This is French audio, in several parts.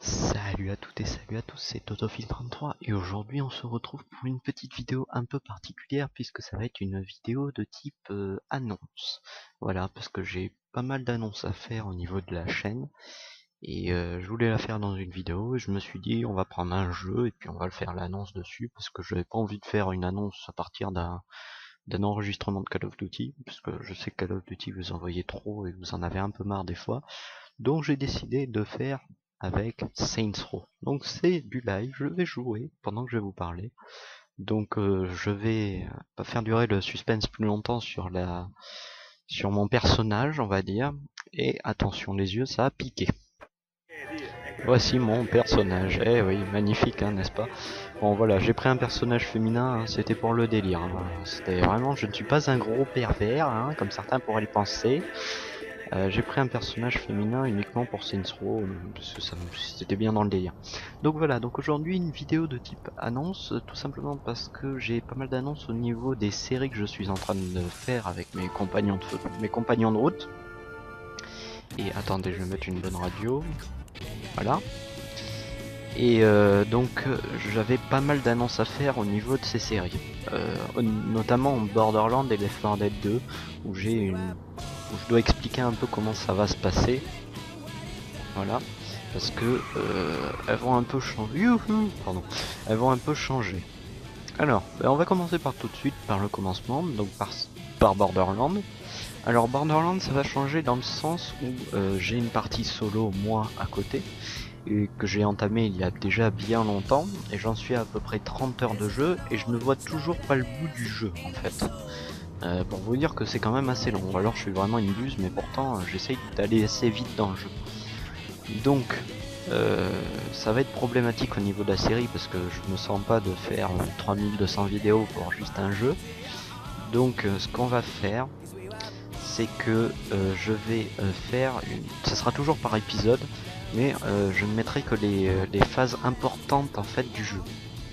Salut à toutes et salut à tous, c'est Totophile33 et aujourd'hui on se retrouve pour une petite vidéo un peu particulière puisque ça va être une vidéo de type annonce. Voilà, parce que j'ai pas mal d'annonces à faire au niveau de la chaîne et je voulais la faire dans une vidéo et je me suis dit on va prendre un jeu et puis on va le faire l'annonce dessus parce que j'avais pas envie de faire une annonce à partir d'un enregistrement de Call of Duty parce que je sais que Call of Duty vous en voyez trop et vous en avez un peu marre des fois. Donc j'ai décidé de faire avec Saints Row. Donc c'est du live, je vais jouer pendant que je vais vous parler. Donc je vais pas faire durer le suspense plus longtemps sur mon personnage, on va dire. Et attention les yeux, ça a piqué. Voici mon personnage. Eh oui, magnifique, hein, n'est-ce pas? Bon voilà, j'ai pris un personnage féminin, hein, c'était pour le délire. Hein. C'était vraiment, je ne suis pas un gros pervers, hein, comme certains pourraient le penser. J'ai pris un personnage féminin uniquement pour Saints Row, parce que c'était bien dans le délire. Donc voilà, donc aujourd'hui une vidéo de type annonce, tout simplement parce que j'ai pas mal d'annonces au niveau des séries que je suis en train de faire avec mes compagnons de route. Et attendez, je vais mettre une bonne radio. Voilà. Et donc j'avais pas mal d'annonces à faire au niveau de ces séries, notamment Borderlands et Left 4 Dead 2, où je dois expliquer un peu comment ça va se passer. Voilà, parce que elles vont un peu changer. Pardon, elles vont un peu changer. Alors, on va commencer par tout de suite par le commencement, donc par Borderlands. Alors Borderlands, ça va changer dans le sens où j'ai une partie solo moi à côté et que j'ai entamé il y a déjà bien longtemps et j'en suis à peu près 30 heures de jeu et je ne vois toujours pas le bout du jeu en fait. Pour vous dire que c'est quand même assez long, ou alors je suis vraiment une buse mais pourtant j'essaye d'aller assez vite dans le jeu. Donc ça va être problématique au niveau de la série parce que je me sens pas de faire 3200 vidéos pour juste un jeu. Donc ce qu'on va faire, c'est que je vais faire ça sera toujours par épisode, mais je ne mettrai que les phases importantes en fait du jeu.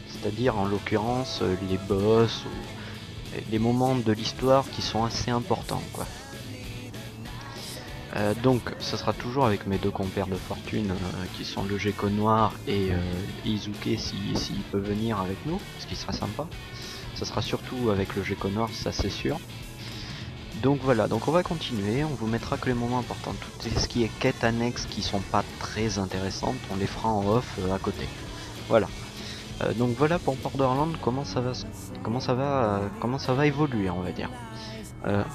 C'est-à-dire en l'occurrence les boss ou les moments de l'histoire qui sont assez importants quoi. Donc ça sera toujours avec mes deux compères de fortune qui sont le Gecko Noir et Izuke s'il peut venir avec nous, ce qui sera sympa. Ça sera surtout avec le Gecko Noir, ça c'est sûr. Donc voilà, donc on va continuer, on vous mettra que les moments importants. Tout ce qui est quêtes annexes qui sont pas très intéressantes, on les fera en off à côté. Voilà. Donc voilà pour Borderlands, comment ça va évoluer on va dire.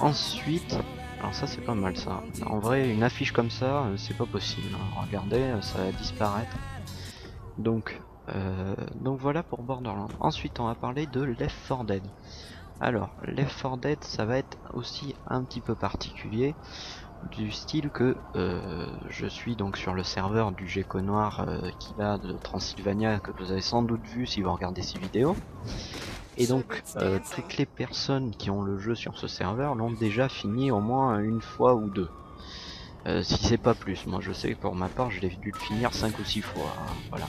Ensuite, alors ça c'est pas mal ça. En vrai une affiche comme ça c'est pas possible. Regardez, ça va disparaître. Donc voilà pour Borderlands. Ensuite on va parler de Left 4 Dead. Alors, Left 4 Dead, ça va être aussi un petit peu particulier, du style que je suis donc sur le serveur du Gecko Noir qui va de Transylvania, que vous avez sans doute vu si vous regardez ces vidéos. Et donc, toutes les personnes qui ont le jeu sur ce serveur l'ont déjà fini au moins une fois ou deux. Si c'est pas plus, moi je sais que pour ma part, je l'ai dû le finir 5 ou 6 fois, hein, voilà.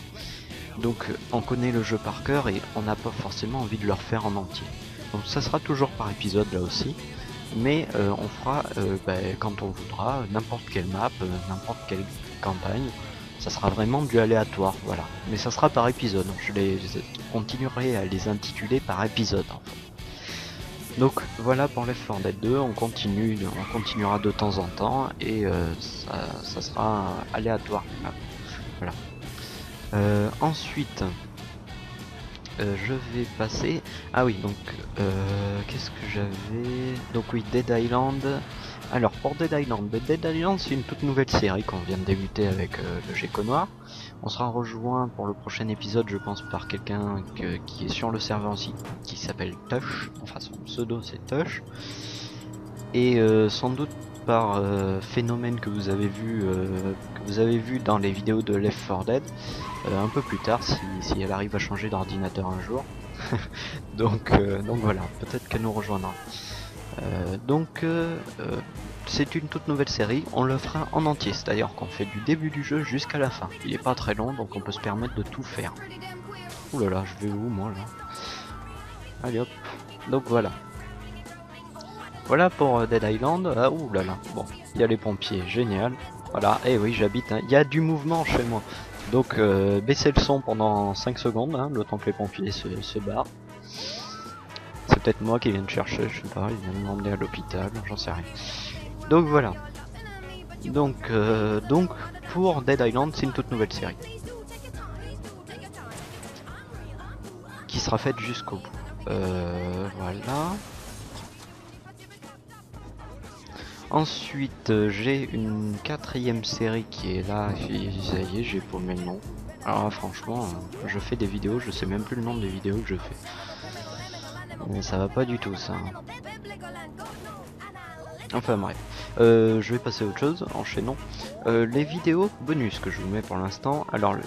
Donc, on connaît le jeu par cœur et on n'a pas forcément envie de le refaire en entier. Donc ça sera toujours par épisode là aussi, mais on fera quand on voudra, n'importe quelle map, n'importe quelle campagne, ça sera vraiment du aléatoire, voilà. Mais ça sera par épisode, je continuerai à les intituler par épisode en fait. Donc voilà pour Left 4 Dead 2, on continuera de temps en temps et ça sera aléatoire, voilà. Ensuite... je vais passer... Ah oui, donc qu'est-ce que j'avais... Donc oui, Dead Island. Alors pour Dead Island, c'est une toute nouvelle série qu'on vient de débuter avec le Gecko Noir. On sera rejoint pour le prochain épisode, je pense, par quelqu'un qui est sur le serveur aussi, qui s'appelle Tush. Enfin son pseudo c'est Tush. Et sans doute par phénomène que vous avez vu dans les vidéos de Left 4 Dead. Un peu plus tard si elle arrive à changer d'ordinateur un jour. donc voilà, peut-être qu'elle nous rejoindra. c'est une toute nouvelle série, on le fera en entier, c'est-à-dire qu'on fait du début du jeu jusqu'à la fin. Il est pas très long, donc on peut se permettre de tout faire. Ouh là là, je vais où moi là? Allez hop. Donc voilà. Voilà pour Dead Island. Ah ouh là là. Bon, il y a les pompiers, génial. Voilà, et oui j'habite, hein. Il y a du mouvement chez moi. Donc baissez le son pendant 5 secondes, hein, le temps que les pompiers se barrent. C'est peut-être moi qui viens de chercher, je sais pas, il vient de m'emmener à l'hôpital, j'en sais rien. Donc voilà. Donc pour Dead Island, c'est une toute nouvelle série. Qui sera faite jusqu'au bout. Voilà. Ensuite, j'ai une 4ème série qui est là, ça y est, j'ai paumé le nom. Alors franchement, je fais des vidéos, je sais même plus le nom des vidéos que je fais. Mais ça va pas du tout ça. Enfin bref, je vais passer à autre chose, enchaînons. Les vidéos bonus que je vous mets pour l'instant. Alors le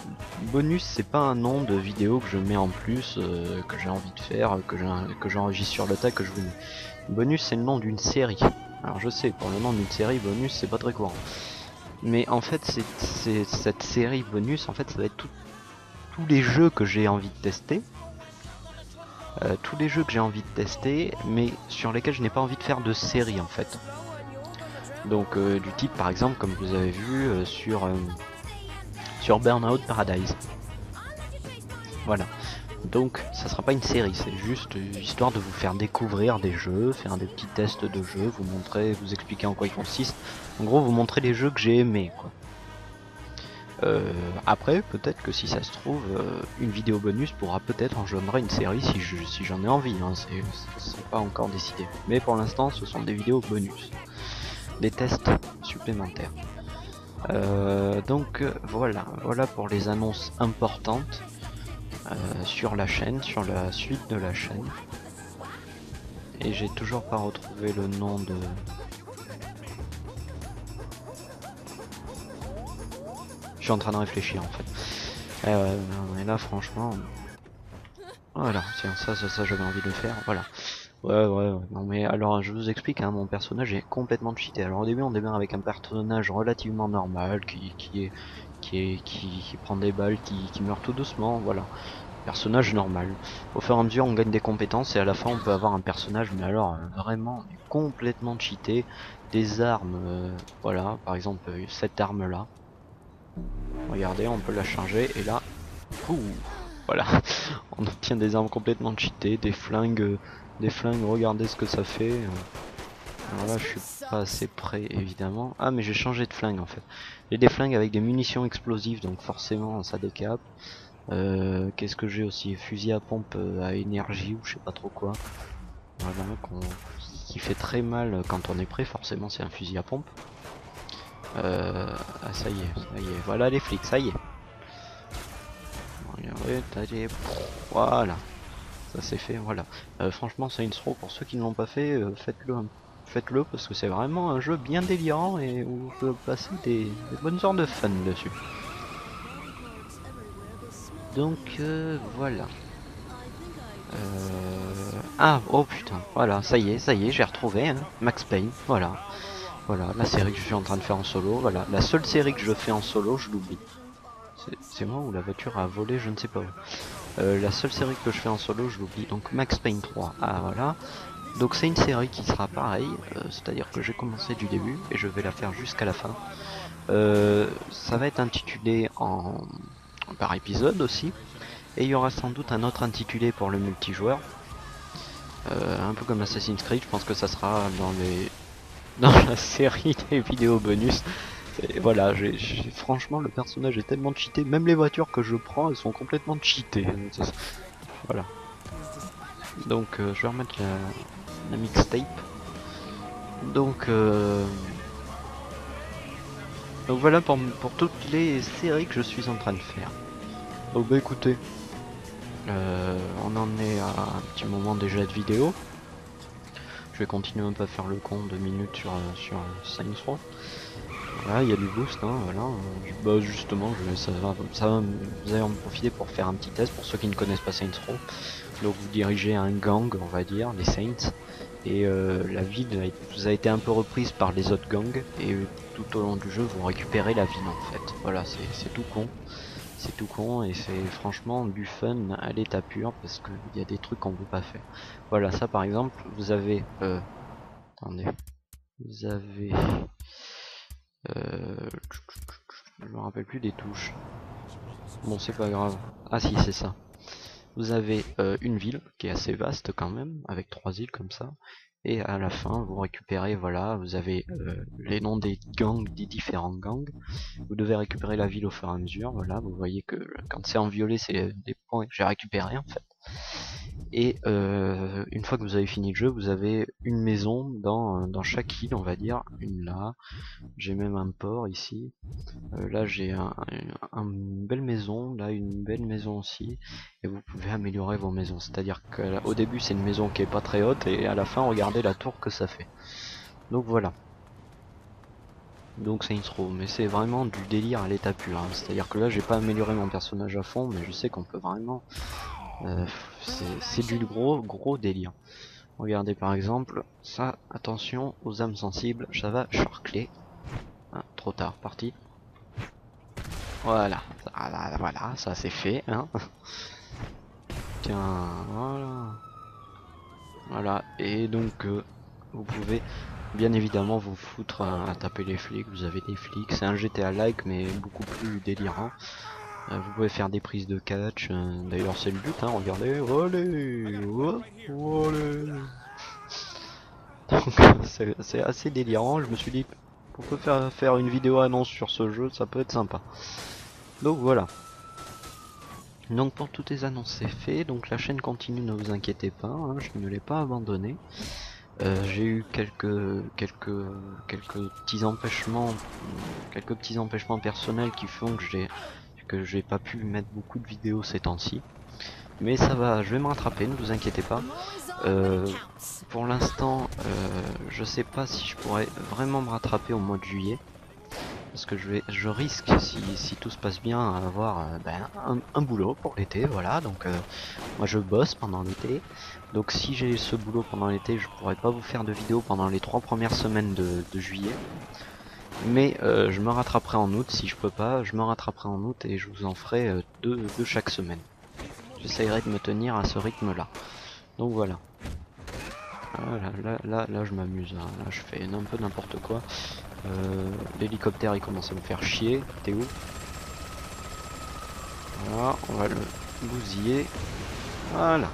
bonus c'est pas un nom de vidéo que je mets en plus, que j'ai envie de faire, que j'enregistre sur le tas, que je vous mets. Bonus c'est le nom d'une série. Alors je sais, pour le nom d'une série bonus c'est pas très courant. Mais en fait c'est cette série bonus, en fait ça va être tous les jeux que j'ai envie de tester. Tous les jeux que j'ai envie de tester, mais sur lesquels je n'ai pas envie de faire de série en fait. Donc du type par exemple comme vous avez vu sur Burnout Paradise. Voilà. Donc ça sera pas une série, c'est juste histoire de vous faire découvrir des jeux, faire des petits tests de jeux, vous montrer, vous expliquer en quoi ils consistent. En gros vous montrer les jeux que j'ai aimés quoi. Après peut-être que si ça se trouve une vidéo bonus pourra peut-être engendrer une série si j'en ai envie, hein. C'est pas encore décidé. Mais pour l'instant ce sont des vidéos bonus. Des tests supplémentaires. Donc voilà pour les annonces importantes sur la chaîne, sur la suite de la chaîne. Et j'ai toujours pas retrouvé le nom de... Je suis en train de réfléchir en fait. Et là franchement... Voilà, tiens, ça j'avais envie de le faire, voilà. Ouais, non mais alors je vous explique, hein, mon personnage est complètement cheaté. Alors au début on démarre avec un personnage relativement normal, qui prend des balles, qui meurt tout doucement, voilà. Personnage normal. Au fur et à mesure on gagne des compétences et à la fin on peut avoir un personnage, mais alors vraiment complètement cheaté. Des armes, voilà, par exemple cette arme là. Regardez, on peut la charger et là, ouh, voilà, on obtient des armes complètement cheatées, des flingues, regardez ce que ça fait. Alors là je suis pas assez près évidemment. Ah mais j'ai changé de flingue en fait. J'ai des flingues avec des munitions explosives donc forcément ça décape. Qu'est-ce que j'ai aussi? Fusil à pompe à énergie ou je sais pas trop quoi. Voilà, qui fait très mal quand on est prêt, forcément c'est un fusil à pompe. Ah ça y est, voilà les flics, ça y est. Regardez, voilà, ça c'est fait, voilà. Franchement Saints Row, pour ceux qui ne l'ont pas fait, faites-le parce que c'est vraiment un jeu bien délirant et où vous pouvez passer des bonnes heures de fun dessus. Donc voilà. Ah oh putain, voilà, ça y est, j'ai retrouvé, hein, Max Payne, voilà, la série que je suis en train de faire en solo, voilà, la seule série que je fais en solo, je l'oublie. C'est moi ou la voiture a volé, je ne sais pas. La seule série que je fais en solo, je l'oublie, donc Max Payne 3, ah voilà. Donc c'est une série qui sera pareille, c'est-à-dire que j'ai commencé du début et je vais la faire jusqu'à la fin. Ça va être intitulé par épisode aussi. Et il y aura sans doute un autre intitulé pour le multijoueur. Un peu comme Assassin's Creed, je pense que ça sera dans la série des vidéos bonus. Et voilà, franchement le personnage est tellement cheaté, même les voitures que je prends elles sont complètement cheatées. Voilà. Donc je vais remettre la mixtape. Donc voilà pour toutes les séries que je suis en train de faire. Donc bah écoutez, on en est à un petit moment déjà de vidéo. Je vais continuer un peu à faire le con 2 minutes sur Saints Row. Voilà, il y a du boost, hein, voilà. Bah justement, vous allez en profiter pour faire un petit test pour ceux qui ne connaissent pas Saints Row. Donc vous dirigez un gang, on va dire, les Saints, et la ville vous a été un peu reprise par les autres gangs, et tout au long du jeu vous récupérez la ville en fait. Voilà, c'est tout con. C'est tout con et c'est franchement du fun à l'état pur parce qu'il y a des trucs qu'on peut pas faire. Voilà, ça par exemple, vous avez... attendez. Vous avez... je me rappelle plus des touches. Bon, c'est pas grave. Ah si, c'est ça. Vous avez une ville qui est assez vaste quand même, avec 3 îles comme ça. Et à la fin, vous récupérez, voilà, vous avez les noms des gangs, des différents gangs. Vous devez récupérer la ville au fur et à mesure. Voilà, vous voyez que quand c'est en violet, c'est des points que j'ai récupérés en fait. Et une fois que vous avez fini le jeu, vous avez une maison dans chaque île, on va dire. Une là, j'ai même un port ici. Là j'ai une belle maison, là une belle maison aussi. Et vous pouvez améliorer vos maisons. C'est-à-dire qu'au début c'est une maison qui est pas très haute et à la fin regardez la tour que ça fait. Donc voilà. Donc Saints Row, mais c'est vraiment du délire à l'état pur. Hein. C'est-à-dire que là j'ai pas amélioré mon personnage à fond, mais je sais qu'on peut vraiment... c'est du gros délire. Regardez par exemple, ça, attention aux âmes sensibles, ça va charcler. Ah, trop tard, parti. Voilà, voilà, ça c'est fait. Hein. Tiens, voilà. Voilà, et donc vous pouvez bien évidemment vous foutre à taper les flics, vous avez des flics, c'est un GTA-like mais beaucoup plus délirant. Vous pouvez faire des prises de catch, d'ailleurs c'est le but, hein, regardez, allez, allez. Donc c'est assez délirant, je me suis dit on peut faire une vidéo annonce sur ce jeu, ça peut être sympa. Donc voilà. Donc pour toutes les annonces c'est fait, donc la chaîne continue, ne vous inquiétez pas, hein, je ne l'ai pas abandonné. J'ai eu quelques petits empêchements, personnels qui font que j'ai pas pu mettre beaucoup de vidéos ces temps-ci. Mais ça va, je vais me rattraper, ne vous inquiétez pas. Pour l'instant, je sais pas si je pourrais vraiment me rattraper au mois de juillet. Parce que je risque, si tout se passe bien, à avoir un boulot pour l'été, voilà. Donc moi je bosse pendant l'été. Donc si j'ai ce boulot pendant l'été, je pourrais pas vous faire de vidéo pendant les 3 premières semaines de juillet. Mais je me rattraperai en août, si je peux pas, je me rattraperai en août et je vous en ferai deux chaque semaine. J'essayerai de me tenir à ce rythme là. Donc voilà. Voilà, là je m'amuse, hein. Là je fais un peu n'importe quoi. L'hélicoptère il commence à me faire chier. T'es où? Voilà, on va le bousiller. Voilà.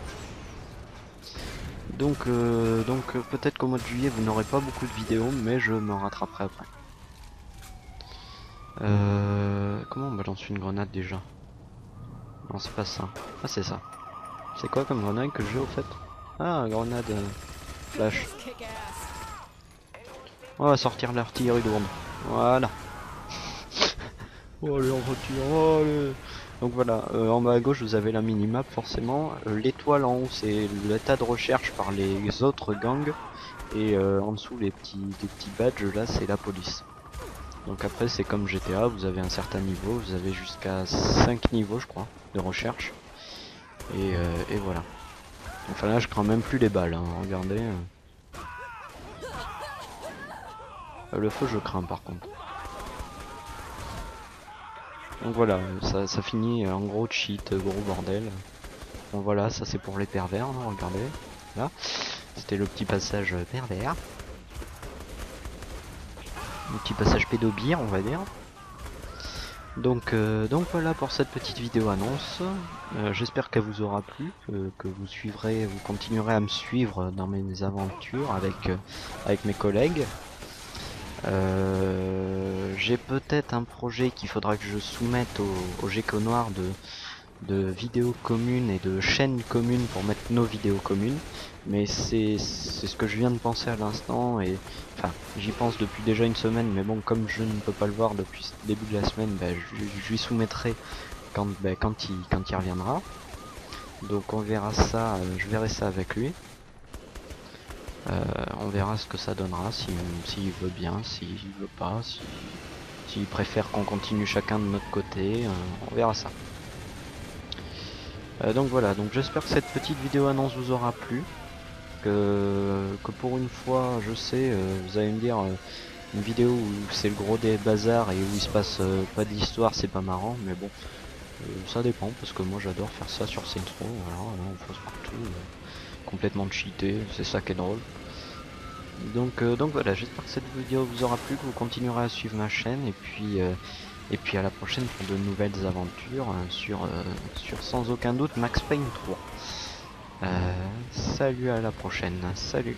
Donc peut-être qu'au mois de juillet vous n'aurez pas beaucoup de vidéos, mais je me rattraperai après. Comment on balance une grenade déjà? Non, c'est pas ça. Ah, c'est ça. C'est quoi comme grenade que j'ai au fait? Ah, grenade flash. On va sortir l'artillerie lourde. Voilà. Oh, allez, on retire. Allez. Donc voilà, en bas à gauche vous avez la minimap forcément. L'étoile en haut c'est l'état de recherche par les autres gangs. Et en dessous les petits badges là c'est la police. Donc après c'est comme GTA, vous avez un certain niveau, vous avez jusqu'à 5 niveaux je crois de recherche. Et voilà. Enfin là je crains même plus les balles, hein. Regardez. Le feu je crains par contre. Donc voilà, ça finit en gros cheat, gros bordel. Bon voilà, ça c'est pour les pervers, hein, regardez. Là, c'était le petit passage pervers. Un petit passage pédobire on va dire. Donc voilà pour cette petite vidéo annonce. J'espère qu'elle vous aura plu, que vous continuerez à me suivre dans mes aventures avec mes collègues. J'ai peut-être un projet qu'il faudra que je soumette au GECO Noir de vidéos communes et de chaînes communes pour mettre nos vidéos communes. Mais c'est ce que je viens de penser à l'instant et enfin j'y pense depuis déjà une semaine, mais bon comme je ne peux pas le voir depuis le début de la semaine, je lui soumettrai quand il reviendra. Donc on verra ça, je verrai ça avec lui. On verra ce que ça donnera, s'il veut bien, s'il veut pas, s'il préfère qu'on continue chacun de notre côté, on verra ça. Donc voilà, donc j'espère que cette petite vidéo annonce vous aura plu. que pour une fois, je sais, vous allez me dire, une vidéo où c'est le gros des bazars et où il se passe pas d'histoire, c'est pas marrant, mais bon, ça dépend, parce que moi j'adore faire ça sur Saints Row, voilà, on fonce partout, complètement cheaté, c'est ça qui est drôle. Donc voilà, j'espère que cette vidéo vous aura plu, que vous continuerez à suivre ma chaîne, et puis à la prochaine pour de nouvelles aventures sur sans aucun doute Max Payne 3. Salut, à la prochaine, salut.